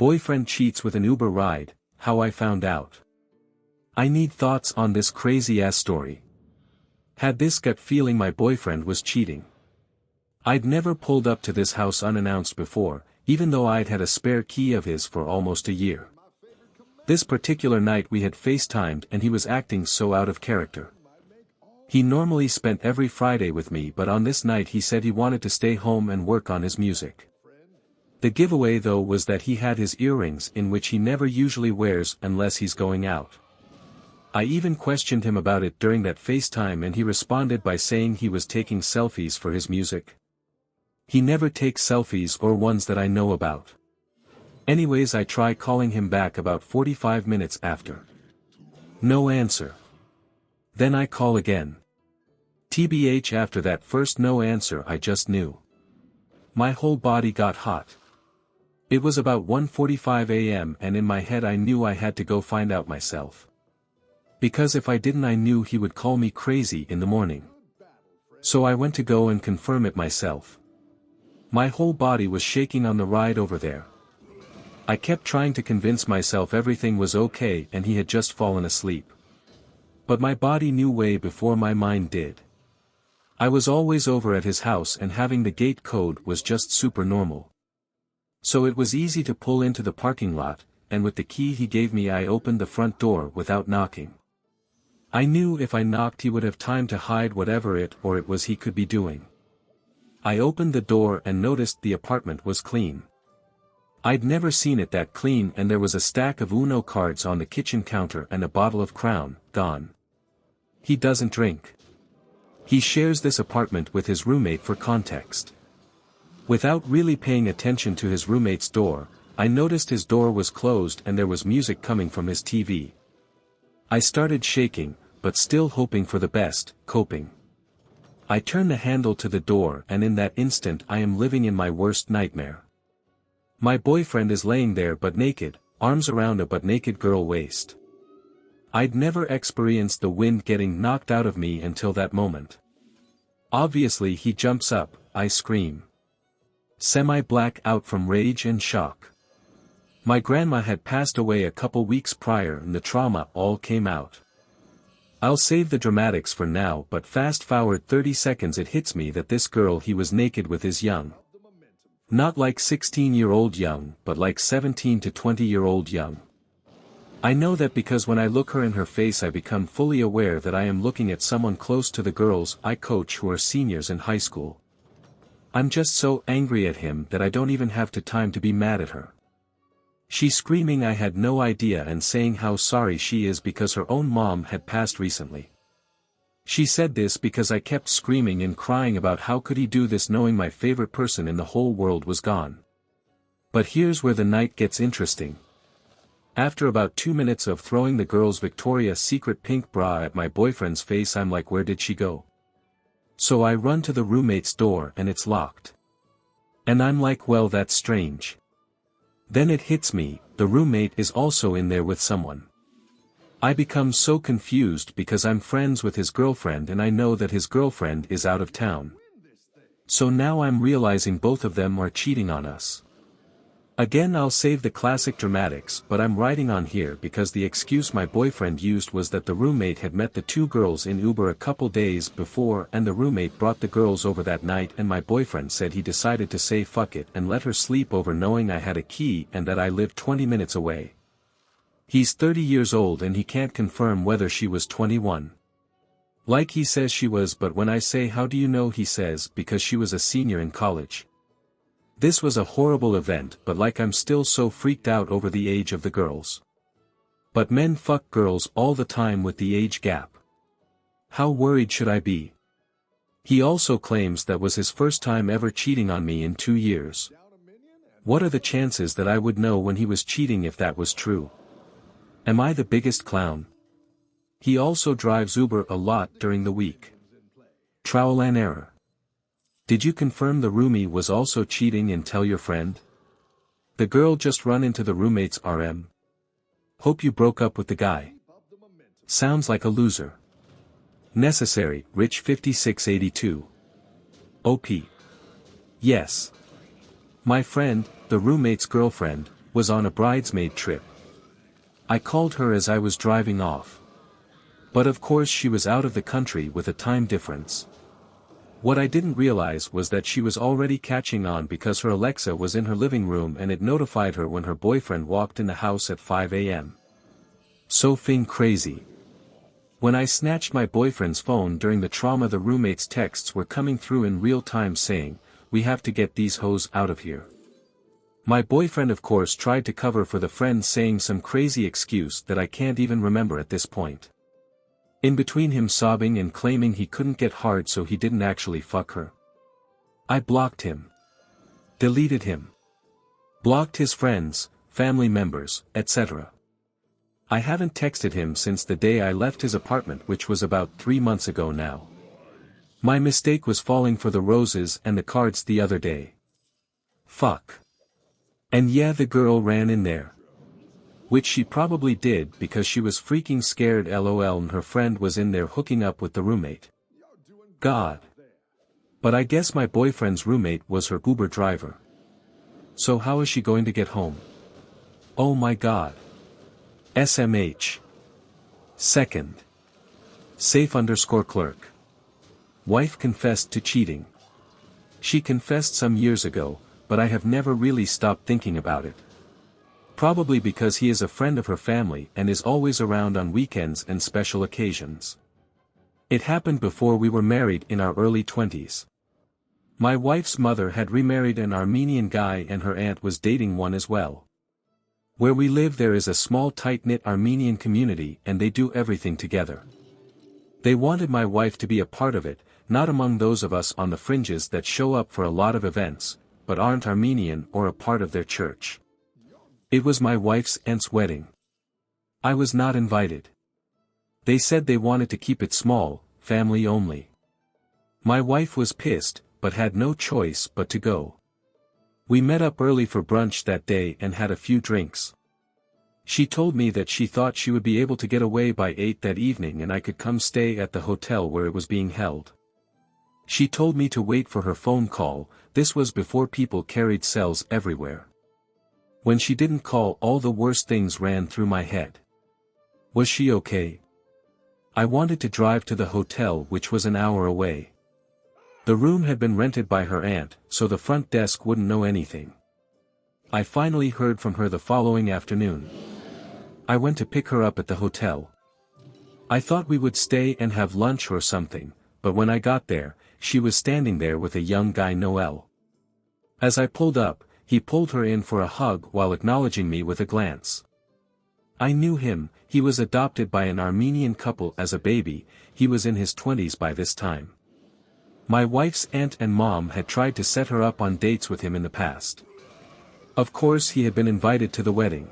Boyfriend cheats with an Uber ride, how I found out. I need thoughts on this crazy-ass story. Had this gut feeling my boyfriend was cheating. I'd never pulled up to this house unannounced before, even though I'd had a spare key of his for almost a year. This particular night we had FaceTimed and he was acting so out of character. He normally spent every Friday with me, but on this night he said he wanted to stay home and work on his music. The giveaway though was that he had his earrings in, which he never usually wears unless he's going out. I even questioned him about it during that FaceTime and he responded by saying he was taking selfies for his music. He never takes selfies, or ones that I know about. Anyways, I try calling him back about 45 minutes after. No answer. Then I call again. TBH, after that first no answer I just knew. My whole body got hot. It was about 1:45 a.m. and in my head I knew I had to go find out myself. Because if I didn't I knew he would call me crazy in the morning. So I went to go and confirm it myself. My whole body was shaking on the ride over there. I kept trying to convince myself everything was okay and he had just fallen asleep. But my body knew way before my mind did. I was always over at his house and having the gate code was just super normal. So it was easy to pull into the parking lot, and with the key he gave me I opened the front door without knocking. I knew if I knocked he would have time to hide whatever it was he could be doing. I opened the door and noticed the apartment was clean. I'd never seen it that clean, and there was a stack of Uno cards on the kitchen counter and a bottle of Crown, gone. He doesn't drink. He shares this apartment with his roommate for context. Without really paying attention to his roommate's door, I noticed his door was closed and there was music coming from his TV. I started shaking, but still hoping for the best, coping. I turn the handle to the door and in that instant I am living in my worst nightmare. My boyfriend is laying there but naked, arms around a but naked girl waist. I'd never experienced the wind getting knocked out of me until that moment. Obviously he jumps up, I scream. Semi-black out from rage and shock. My grandma had passed away a couple weeks prior and the trauma all came out. I'll save the dramatics for now, but fast forward 30 seconds it hits me that this girl he was naked with is young. Not like 16-year-old young, but like 17 to 20-year-old young. I know that because when I look her in her face I become fully aware that I am looking at someone close to the girls I coach who are seniors in high school. I'm just so angry at him that I don't even have time to be mad at her. She's screaming I had no idea and saying how sorry she is because her own mom had passed recently. She said this because I kept screaming and crying about how could he do this knowing my favorite person in the whole world was gone. But here's where the night gets interesting. After about 2 minutes of throwing the girl's Victoria's Secret pink bra at my boyfriend's face I'm like, where did she go? So I run to the roommate's door and it's locked. And I'm like, well, that's strange. Then it hits me, the roommate is also in there with someone. I become so confused because I'm friends with his girlfriend and I know that his girlfriend is out of town. So now I'm realizing both of them are cheating on us. Again, I'll save the classic dramatics, but I'm writing on here because the excuse my boyfriend used was that the roommate had met the two girls in Uber a couple days before and the roommate brought the girls over that night and my boyfriend said he decided to say fuck it and let her sleep over knowing I had a key and that I lived 20 minutes away. He's 30 years old and he can't confirm whether she was 21. Like he says she was, but when I say how do you know, he says because she was a senior in college. This was a horrible event, but like I'm still so freaked out over the age of the girls. But men fuck girls all the time with the age gap. How worried should I be? He also claims that was his first time ever cheating on me in 2 years. What are the chances that I would know when he was cheating if that was true? Am I the biggest clown? He also drives Uber a lot during the week. Trial and error. Did you confirm the roomie was also cheating and tell your friend? The girl just run into the roommate's RM. Hope you broke up with the guy. Sounds like a loser. Necessary, Rich 5682. OP. Yes. My friend, the roommate's girlfriend, was on a bridesmaid trip. I called her as I was driving off. But of course she was out of the country with a time difference. What I didn't realize was that she was already catching on because her Alexa was in her living room and it notified her when her boyfriend walked in the house at 5 a.m. So fing crazy. When I snatched my boyfriend's phone during the trauma, the roommate's texts were coming through in real time saying, "We have to get these hoes out of here." My boyfriend of course tried to cover for the friend saying some crazy excuse that I can't even remember at this point. In between him sobbing and claiming he couldn't get hard so he didn't actually fuck her. I blocked him. Deleted him. Blocked his friends, family members, etc. I haven't texted him since the day I left his apartment, which was about 3 months ago now. My mistake was falling for the roses and the cards the other day. Fuck. And yeah, the girl ran in there. Which she probably did because she was freaking scared lol and her friend was in there hooking up with the roommate. God. But I guess my boyfriend's roommate was her Uber driver. So how is she going to get home? Oh my god. SMH. Second. Safe_clerk. Wife confessed to cheating. She confessed some years ago, but I have never really stopped thinking about it. Probably because he is a friend of her family and is always around on weekends and special occasions. It happened before we were married in our early 20s. My wife's mother had remarried an Armenian guy and her aunt was dating one as well. Where we live there is a small tight-knit Armenian community and they do everything together. They wanted my wife to be a part of it, not among those of us on the fringes that show up for a lot of events, but aren't Armenian or a part of their church. It was my wife's aunt's wedding. I was not invited. They said they wanted to keep it small, family only. My wife was pissed, but had no choice but to go. We met up early for brunch that day and had a few drinks. She told me that she thought she would be able to get away by 8 that evening and I could come stay at the hotel where it was being held. She told me to wait for her phone call. This was before people carried cells everywhere. When she didn't call, all the worst things ran through my head. Was she okay? I wanted to drive to the hotel, which was an hour away. The room had been rented by her aunt, so the front desk wouldn't know anything. I finally heard from her the following afternoon. I went to pick her up at the hotel. I thought we would stay and have lunch or something, but when I got there, she was standing there with a young guy Noel. As I pulled up, he pulled her in for a hug while acknowledging me with a glance. I knew him. He was adopted by an Armenian couple as a baby. He was in his 20s by this time. My wife's aunt and mom had tried to set her up on dates with him in the past. Of course he had been invited to the wedding.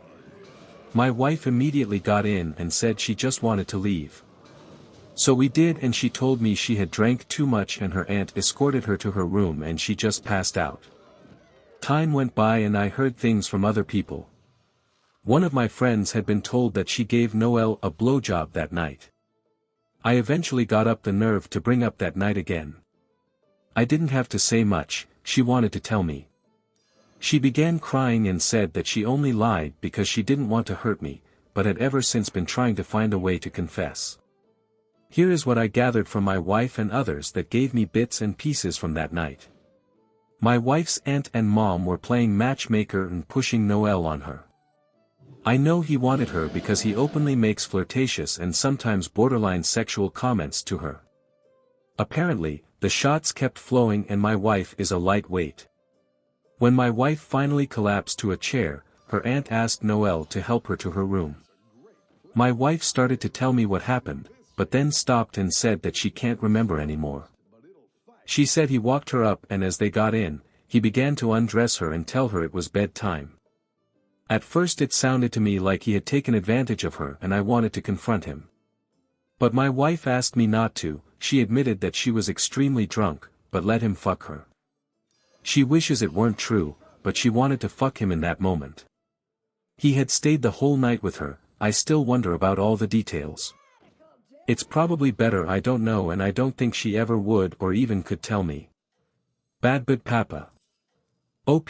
My wife immediately got in and said she just wanted to leave. So we did, and she told me she had drank too much and her aunt escorted her to her room and she just passed out. Time went by and I heard things from other people. One of my friends had been told that she gave Noel a blowjob that night. I eventually got up the nerve to bring up that night again. I didn't have to say much, she wanted to tell me. She began crying and said that she only lied because she didn't want to hurt me, but had ever since been trying to find a way to confess. Here is what I gathered from my wife and others that gave me bits and pieces from that night. My wife's aunt and mom were playing matchmaker and pushing Noel on her. I know he wanted her because he openly makes flirtatious and sometimes borderline sexual comments to her. Apparently, the shots kept flowing and my wife is a lightweight. When my wife finally collapsed to a chair, her aunt asked Noel to help her to her room. My wife started to tell me what happened, but then stopped and said that she can't remember anymore. She said he walked her up and as they got in, he began to undress her and tell her it was bedtime. At first it sounded to me like he had taken advantage of her and I wanted to confront him. But my wife asked me not to. She admitted that she was extremely drunk, but let him fuck her. She wishes it weren't true, but she wanted to fuck him in that moment. He had stayed the whole night with her. I still wonder about all the details. It's probably better I don't know, and I don't think she ever would or even could tell me. Bad but Papa. OP,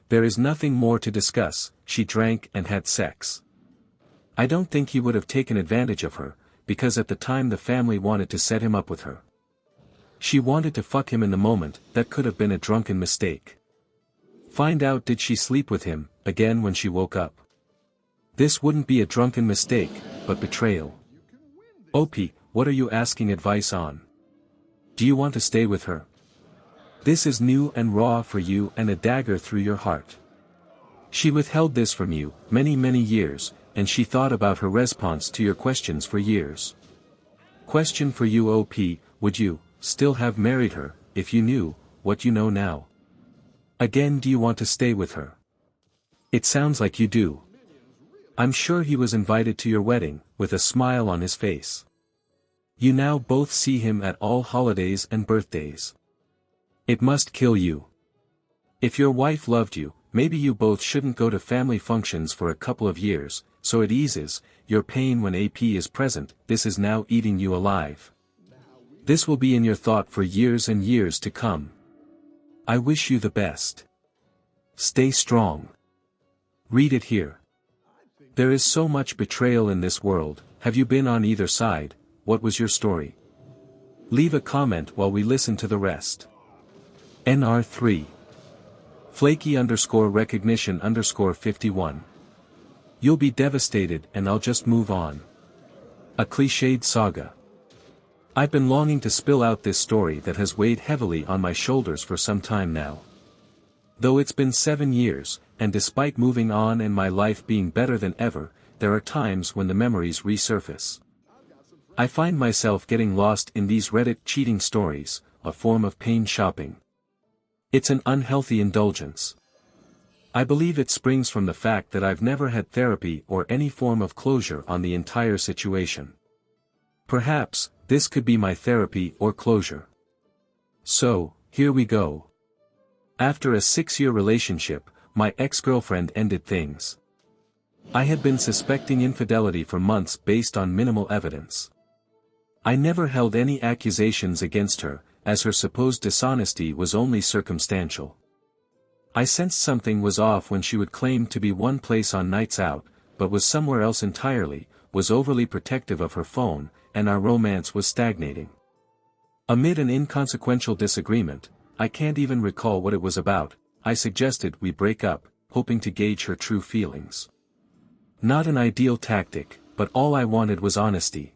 There is nothing more to discuss. She drank and had sex. I don't think he would have taken advantage of her, because at the time the family wanted to set him up with her. She wanted to fuck him in the moment. That could have been a drunken mistake. Find out, did she sleep with him again when she woke up? This wouldn't be a drunken mistake, but betrayal. OP, what are you asking advice on? Do you want to stay with her? This is new and raw for you, and a dagger through your heart. She withheld this from you many years, and she thought about her response to your questions for years. Question for you, OP, would you still have married her if you knew what you know now? Again, do you want to stay with her? It sounds like you do. I'm sure he was invited to your wedding, with a smile on his face. You now both see him at all holidays and birthdays. It must kill you. If your wife loved you, maybe you both shouldn't go to family functions for a couple of years, so it eases your pain when AP is present. This is now eating you alive. This will be in your thought for years and years to come. I wish you the best. Stay strong. Read it here. There is so much betrayal in this world. Have you been on either side? What was your story? Leave a comment while we listen to the rest. NR3. Flaky_recognition_51. You'll be devastated and I'll just move on. A cliched saga. I've been longing to spill out this story that has weighed heavily on my shoulders for some time now. Though it's been 7 years, and despite moving on and my life being better than ever, there are times when the memories resurface. I find myself getting lost in these ReadIT cheating stories, a form of pain shopping. It's an unhealthy indulgence. I believe it springs from the fact that I've never had therapy or any form of closure on the entire situation. Perhaps, this could be my therapy or closure. So, here we go. After a 6-year relationship, my ex-girlfriend ended things. I had been suspecting infidelity for months based on minimal evidence. I never held any accusations against her, as her supposed dishonesty was only circumstantial. I sensed something was off when she would claim to be one place on nights out, but was somewhere else entirely, was overly protective of her phone, and our romance was stagnating. Amid an inconsequential disagreement, I can't even recall what it was about, I suggested we break up, hoping to gauge her true feelings. Not an ideal tactic, but all I wanted was honesty.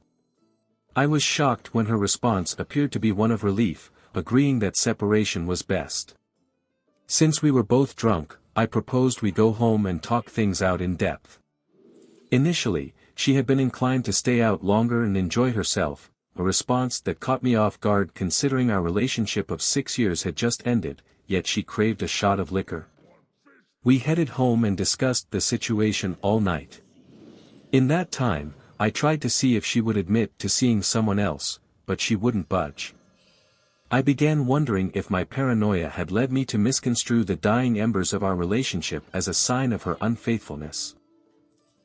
I was shocked when her response appeared to be one of relief, agreeing that separation was best. Since we were both drunk, I proposed we go home and talk things out in depth. Initially, she had been inclined to stay out longer and enjoy herself, a response that caught me off guard considering our relationship of 6 years had just ended, yet she craved a shot of liquor. We headed home and discussed the situation all night. In that time, I tried to see if she would admit to seeing someone else, but she wouldn't budge. I began wondering if my paranoia had led me to misconstrue the dying embers of our relationship as a sign of her unfaithfulness.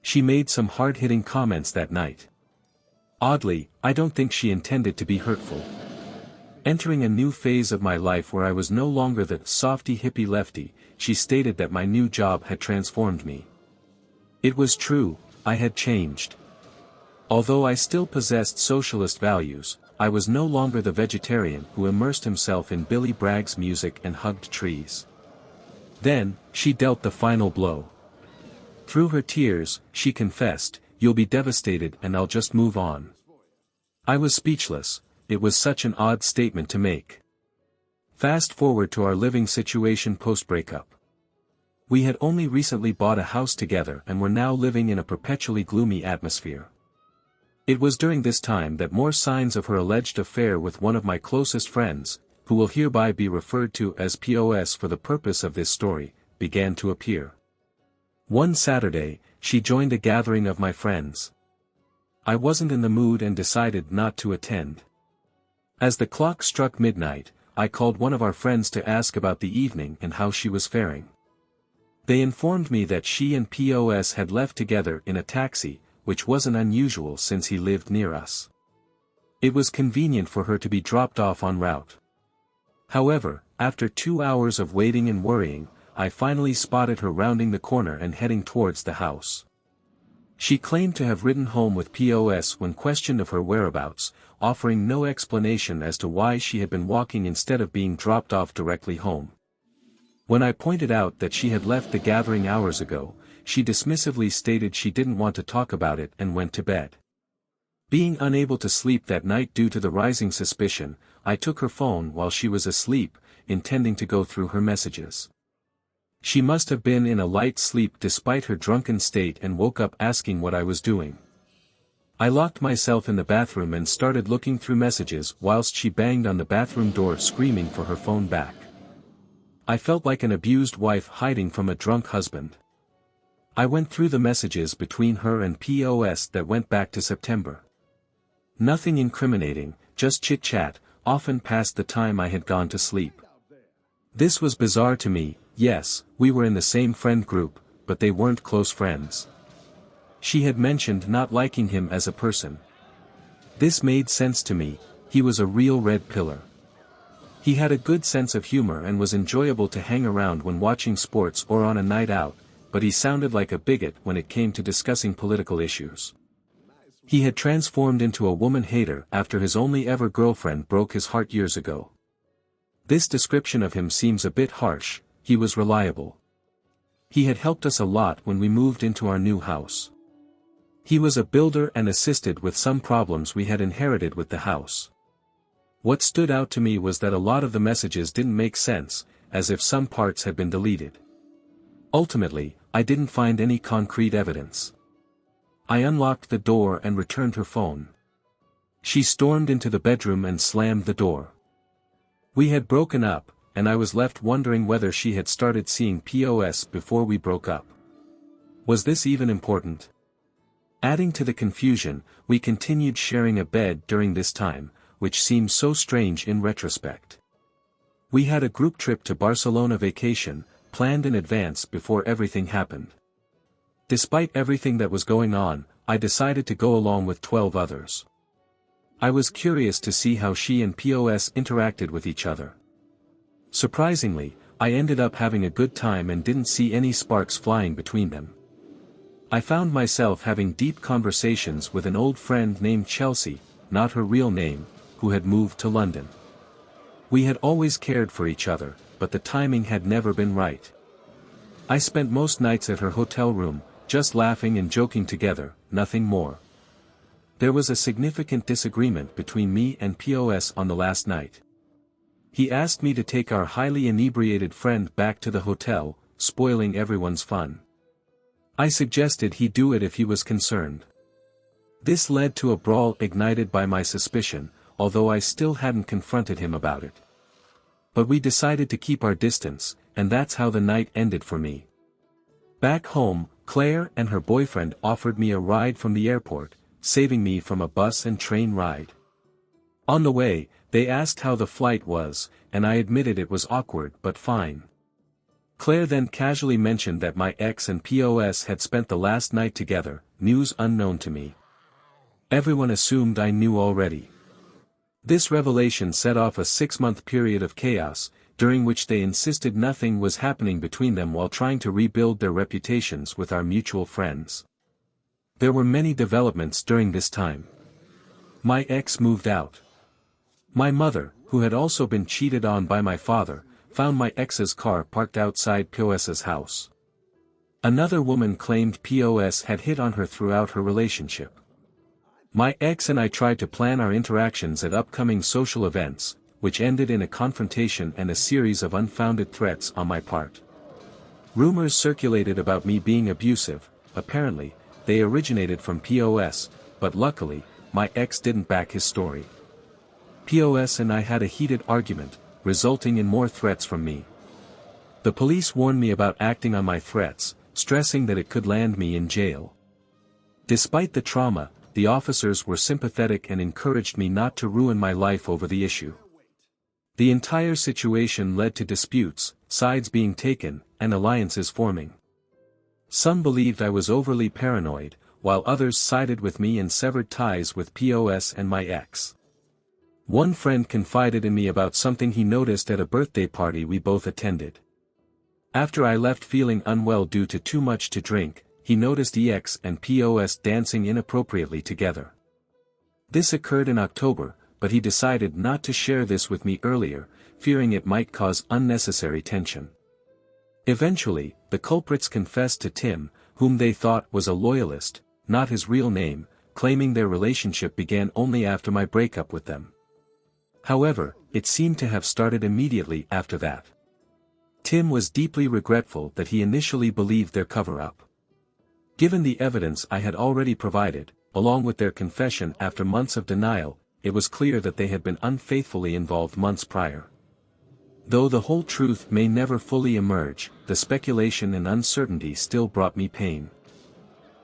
She made some hard-hitting comments that night. Oddly, I don't think she intended to be hurtful. Entering a new phase of my life where I was no longer the softy hippie lefty, she stated that my new job had transformed me. It was true, I had changed. Although I still possessed socialist values, I was no longer the vegetarian who immersed himself in Billy Bragg's music and hugged trees. Then, she dealt the final blow. Through her tears, she confessed, "You'll be devastated and I'll just move on." I was speechless, it was such an odd statement to make. Fast forward to our living situation post-breakup. We had only recently bought a house together and were now living in a perpetually gloomy atmosphere. It was during this time that more signs of her alleged affair with one of my closest friends, who will hereby be referred to as POS for the purpose of this story, began to appear. One Saturday, she joined a gathering of my friends. I wasn't in the mood and decided not to attend. As the clock struck midnight, I called one of our friends to ask about the evening and how she was faring. They informed me that she and POS had left together in a taxi, which wasn't unusual since he lived near us. It was convenient for her to be dropped off en route. However, after 2 hours of waiting and worrying, I finally spotted her rounding the corner and heading towards the house. She claimed to have ridden home with POS when questioned of her whereabouts, offering no explanation as to why she had been walking instead of being dropped off directly home. When I pointed out that she had left the gathering hours ago, she dismissively stated she didn't want to talk about it and went to bed. Being unable to sleep that night due to the rising suspicion, I took her phone while she was asleep, intending to go through her messages. She must have been in a light sleep despite her drunken state and woke up asking what I was doing. I locked myself in the bathroom and started looking through messages whilst she banged on the bathroom door screaming for her phone back. I felt like an abused wife hiding from a drunk husband. I went through the messages between her and POS that went back to September. Nothing incriminating, just chit-chat, often past the time I had gone to sleep. This was bizarre to me. Yes, we were in the same friend group, but they weren't close friends. She had mentioned not liking him as a person. This made sense to me. He was a real red pillar. He had a good sense of humor and was enjoyable to hang around when watching sports or on a night out, but he sounded like a bigot when it came to discussing political issues. He had transformed into a woman hater after his only ever girlfriend broke his heart years ago. This description of him seems a bit harsh. He was reliable. He had helped us a lot when we moved into our new house. He was a builder and assisted with some problems we had inherited with the house. What stood out to me was that a lot of the messages didn't make sense, as if some parts had been deleted. Ultimately, I didn't find any concrete evidence. I unlocked the door and returned her phone. She stormed into the bedroom and slammed the door. We had broken up, and I was left wondering whether she had started seeing POS before we broke up. Was this even important? Adding to the confusion, we continued sharing a bed during this time, which seems so strange in retrospect. We had a group trip to Barcelona vacation, planned in advance before everything happened. Despite everything that was going on, I decided to go along with 12 others. I was curious to see how she and POS interacted with each other. Surprisingly, I ended up having a good time and didn't see any sparks flying between them. I found myself having deep conversations with an old friend named Chelsea, not her real name, who had moved to London. We had always cared for each other, but the timing had never been right. I spent most nights at her hotel room, just laughing and joking together, nothing more. There was a significant disagreement between me and POS on the last night. He asked me to take our highly inebriated friend back to the hotel, spoiling everyone's fun. I suggested he do it if he was concerned. This led to a brawl ignited by my suspicion, although I still hadn't confronted him about it. But we decided to keep our distance, and that's how the night ended for me. Back home, Claire and her boyfriend offered me a ride from the airport, saving me from a bus and train ride. On the way, they asked how the flight was, and I admitted it was awkward but fine. Claire then casually mentioned that my ex and POS had spent the last night together, news unknown to me. Everyone assumed I knew already. This revelation set off a 6-month period of chaos, during which they insisted nothing was happening between them while trying to rebuild their reputations with our mutual friends. There were many developments during this time. My ex moved out. My mother, who had also been cheated on by my father, found my ex's car parked outside POS's house. Another woman claimed POS had hit on her throughout her relationship. My ex and I tried to plan our interactions at upcoming social events, which ended in a confrontation and a series of unfounded threats on my part. Rumors circulated about me being abusive. Apparently, they originated from POS, but luckily, my ex didn't back his story. POS and I had a heated argument, resulting in more threats from me. The police warned me about acting on my threats, stressing that it could land me in jail. Despite the trauma, the officers were sympathetic and encouraged me not to ruin my life over the issue. The entire situation led to disputes, sides being taken, and alliances forming. Some believed I was overly paranoid, while others sided with me and severed ties with POS and my ex. One friend confided in me about something he noticed at a birthday party we both attended. After I left feeling unwell due to too much to drink, he noticed EX and POS dancing inappropriately together. This occurred in October, but he decided not to share this with me earlier, fearing it might cause unnecessary tension. Eventually, the culprits confessed to Tim, whom they thought was a loyalist, not his real name, claiming their relationship began only after my breakup with them. However, it seemed to have started immediately after that. Tim was deeply regretful that he initially believed their cover-up. Given the evidence I had already provided, along with their confession after months of denial, it was clear that they had been unfaithfully involved months prior. Though the whole truth may never fully emerge, the speculation and uncertainty still brought me pain.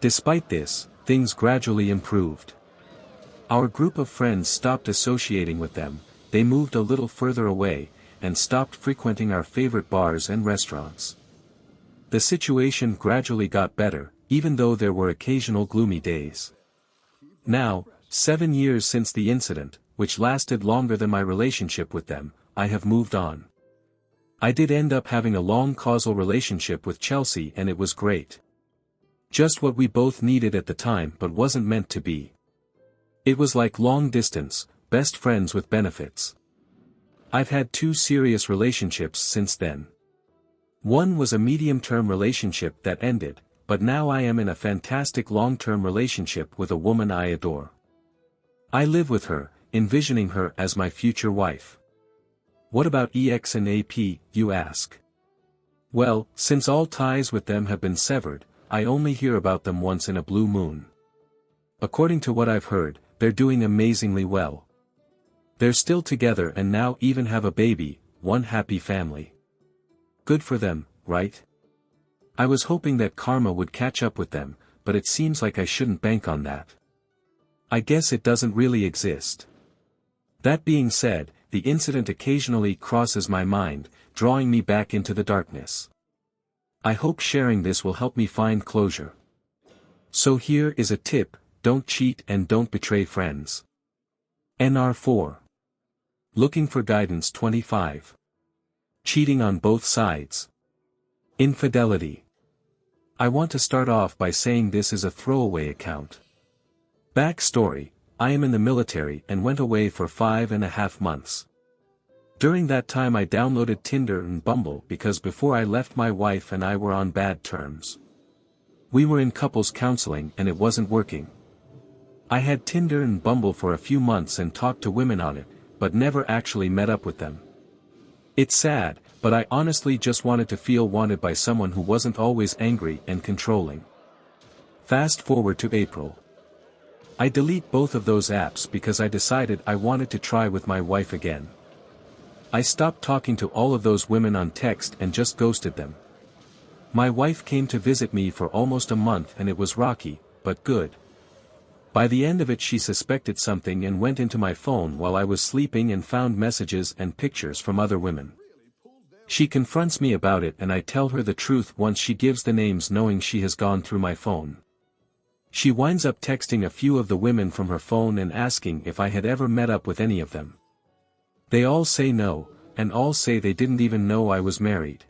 Despite this, things gradually improved. Our group of friends stopped associating with them, they moved a little further away, and stopped frequenting our favorite bars and restaurants. The situation gradually got better, even though there were occasional gloomy days. Now, 7 years since the incident, which lasted longer than my relationship with them, I have moved on. I did end up having a long causal relationship with Chelsea and it was great. Just what we both needed at the time but wasn't meant to be. It was like long distance, best friends with benefits. I've had 2 serious relationships since then. One was a medium-term relationship that ended, but now I am in a fantastic long-term relationship with a woman I adore. I live with her, envisioning her as my future wife. What about EX and AP, you ask? Well, since all ties with them have been severed, I only hear about them once in a blue moon. According to what I've heard, they're doing amazingly well. They're still together and now even have a baby, one happy family. Good for them, right? I was hoping that karma would catch up with them, but it seems like I shouldn't bank on that. I guess it doesn't really exist. That being said, the incident occasionally crosses my mind, drawing me back into the darkness. I hope sharing this will help me find closure. So here is a tip: don't cheat and don't betray friends. NR4. Looking for guidance 25. Cheating on both sides. Infidelity. I want to start off by saying this is a throwaway account. Backstory: I am in the military and went away for 5.5 months. During that time I downloaded Tinder and Bumble because before I left my wife and I were on bad terms. We were in couples counseling and it wasn't working. I had Tinder and Bumble for a few months and talked to women on it, but never actually met up with them. It's sad, but I honestly just wanted to feel wanted by someone who wasn't always angry and controlling. Fast forward to April. I delete both of those apps because I decided I wanted to try with my wife again. I stopped talking to all of those women on text and just ghosted them. My wife came to visit me for almost a month and it was rocky, but good. By the end of it she suspected something and went into my phone while I was sleeping and found messages and pictures from other women. She confronts me about it and I tell her the truth once she gives the names, knowing she has gone through my phone. She winds up texting a few of the women from her phone and asking if I had ever met up with any of them. They all say no, and all say they didn't even know I was married.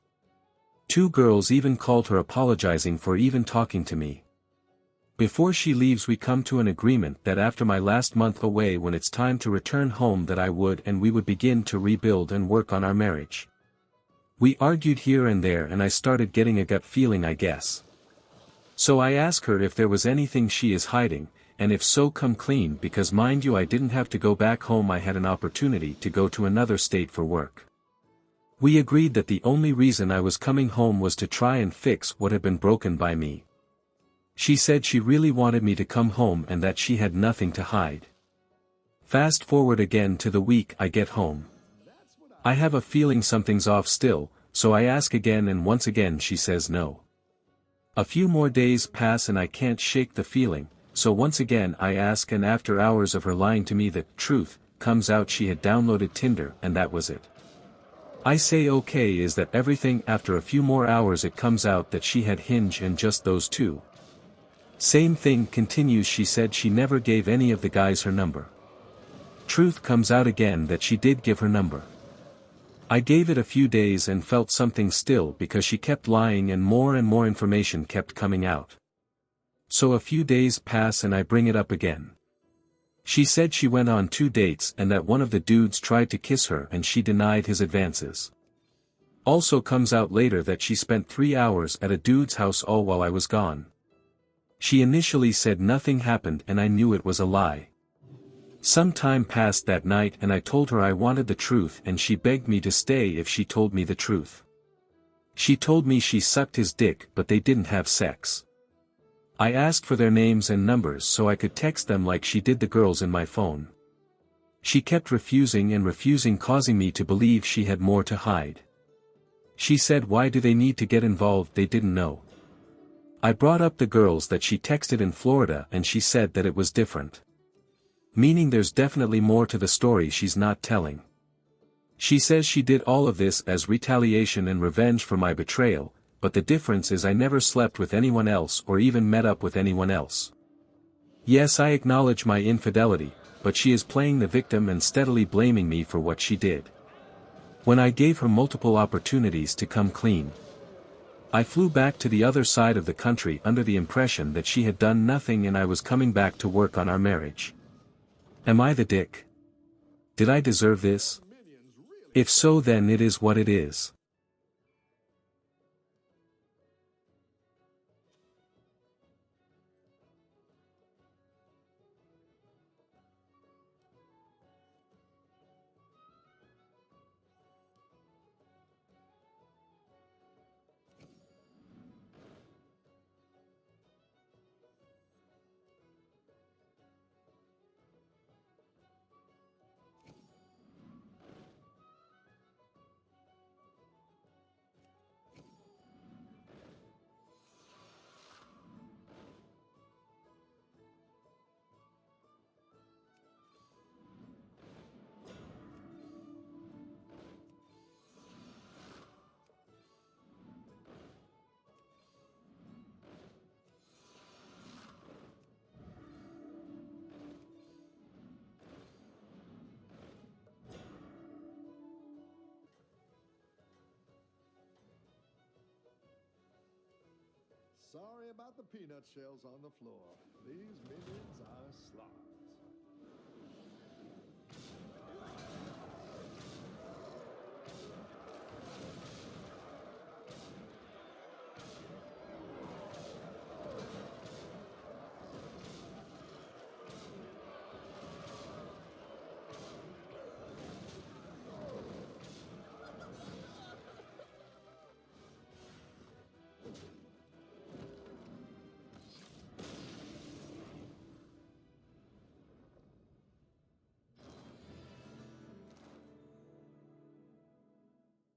2 girls even called her apologizing for even talking to me. Before she leaves we come to an agreement that after my last month away, when it's time to return home, that I would and we would begin to rebuild and work on our marriage. We argued here and there and I started getting a gut feeling, I guess. So I ask her if there was anything she is hiding, and if so, come clean, because mind you I didn't have to go back home, I had an opportunity to go to another state for work. We agreed that the only reason I was coming home was to try and fix what had been broken by me. She said she really wanted me to come home and that she had nothing to hide. Fast forward again to the week I get home. I have a feeling something's off still, so I ask again and once again she says no. A few more days pass and I can't shake the feeling, so once again I ask, and after hours of her lying to me the truth, comes out she had downloaded Tinder and that was it. I say okay, is that everything? After a few more hours it comes out that she had Hinge and just those 2. Same thing continues, she said she never gave any of the guys her number. Truth comes out again that she did give her number. I gave it a few days and felt something still because she kept lying and more information kept coming out. So a few days pass and I bring it up again. She said she went on 2 dates and that one of the dudes tried to kiss her and she denied his advances. Also comes out later that she spent 3 hours at a dude's house all while I was gone. She initially said nothing happened and I knew it was a lie. Some time passed that night and I told her I wanted the truth and she begged me to stay if she told me the truth. She told me she sucked his dick but they didn't have sex. I asked for their names and numbers so I could text them like she did the girls in my phone. She kept refusing causing me to believe she had more to hide. She said why do they need to get involved, they didn't know. I brought up the girls that she texted in Florida and she said that it was different. Meaning there's definitely more to the story she's not telling. She says she did all of this as retaliation and revenge for my betrayal, but the difference is I never slept with anyone else or even met up with anyone else. Yes, I acknowledge my infidelity, but she is playing the victim and steadily blaming me for what she did. When I gave her multiple opportunities to come clean, I flew back to the other side of the country under the impression that she had done nothing and I was coming back to work on our marriage. Am I the dick? Did I deserve this? If so, then it is what it is. Sorry about the peanut shells on the floor. These minions are slop.